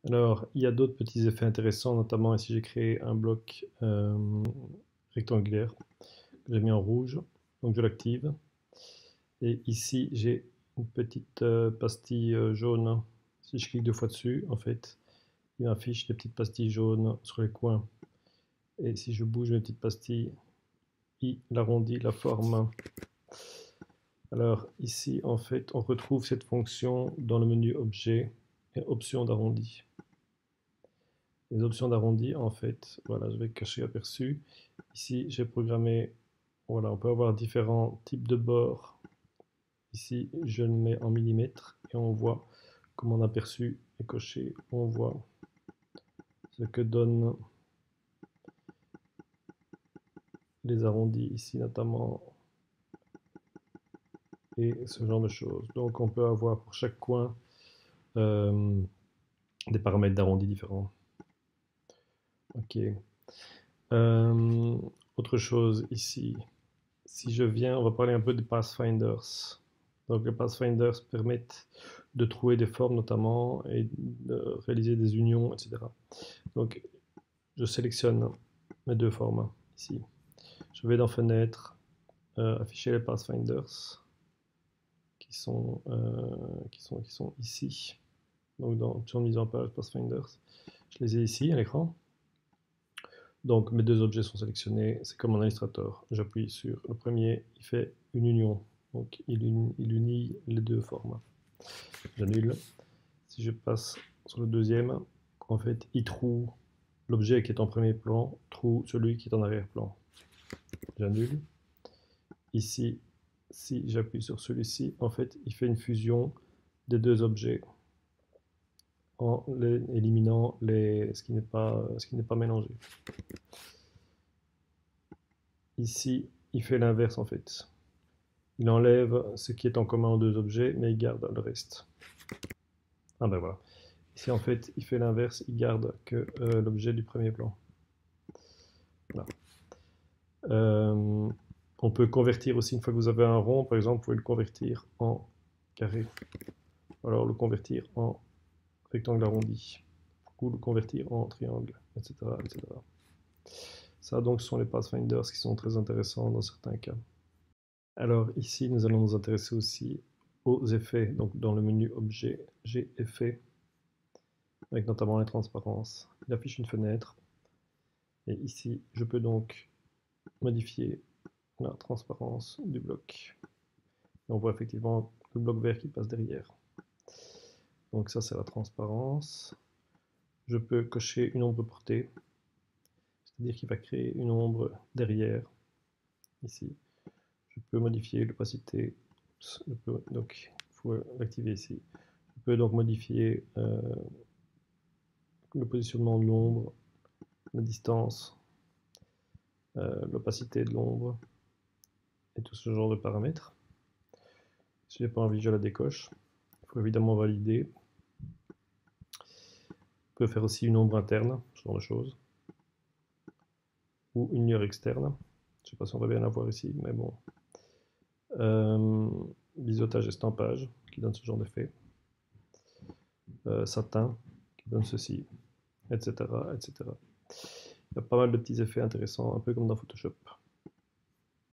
Alors, il y a d'autres petits effets intéressants, notamment ici j'ai créé un bloc rectangulaire que j'ai mis en rouge, donc je l'active. Et ici j'ai une petite pastille jaune. Si je clique deux fois dessus, en fait, il m'affiche des petites pastilles jaunes sur les coins. Et si je bouge mes petites pastilles, il arrondit la forme. Alors ici, en fait, on retrouve cette fonction dans le menu Objet et Options d'arrondi. Les options d'arrondi, en fait, voilà, je vais cacher aperçu. Ici, j'ai programmé, voilà, on peut avoir différents types de bords. Ici, je le mets en millimètres et on voit comme mon aperçu est coché. On voit ce que donnent les arrondis ici, notamment, et ce genre de choses. Donc, on peut avoir pour chaque coin des paramètres d'arrondi différents. Ok. Autre chose ici, si je viens, on va parler un peu des pathfinders. Donc les pathfinders permettent de trouver des formes notamment et de réaliser des unions, etc. Donc je sélectionne mes deux formes ici. Je vais dans Fenêtre, afficher les pathfinders qui sont ici. Donc dans option de mise en page pathfinders, je les ai ici à l'écran. Donc mes deux objets sont sélectionnés, c'est comme en Illustrator. J'appuie sur le premier, il fait une union. Donc il unit les deux formes. J'annule. Si je passe sur le deuxième, en fait, il trouve l'objet qui est en premier plan, trouve celui qui est en arrière-plan. J'annule. Ici, si j'appuie sur celui-ci, en fait, il fait une fusion des deux objets en éliminant ce qui n'est pas mélangé. Ici, il fait l'inverse en fait. Il enlève ce qui est en commun aux deux objets, mais il garde le reste. Ah ben voilà. Ici, en fait, il fait l'inverse, il garde que l'objet du premier plan. Voilà. On peut convertir aussi, une fois que vous avez un rond, par exemple, vous pouvez le convertir en carré. Alors le convertir en rectangle arrondi. Ou le convertir en triangle, etc., etc. Ça, donc, ce sont les pathfinders qui sont très intéressants dans certains cas. Alors ici, nous allons nous intéresser aussi aux effets. Donc dans le menu Objet, j'ai Effets, avec notamment les transparences. Il affiche une fenêtre. Et ici, je peux donc modifier la transparence du bloc. Et on voit effectivement le bloc vert qui passe derrière. Donc ça, c'est la transparence. Je peux cocher une ombre portée, c'est-à-dire qu'il va créer une ombre derrière, ici. Je peux modifier l'opacité. Donc, il faut l'activer ici. Je peux donc modifier le positionnement de l'ombre, la distance, l'opacité de l'ombre et tout ce genre de paramètres. Si je n'ai pas envie, je la décoche. Il faut évidemment valider. On peut faire aussi une ombre interne, ce genre de choses. Ou une lueur externe. Je ne sais pas si on va bien la voir ici, mais bon. Biseautage estampage, qui donne ce genre d'effet. Satin, qui donne ceci, etc., etc. Il y a pas mal de petits effets intéressants, un peu comme dans Photoshop.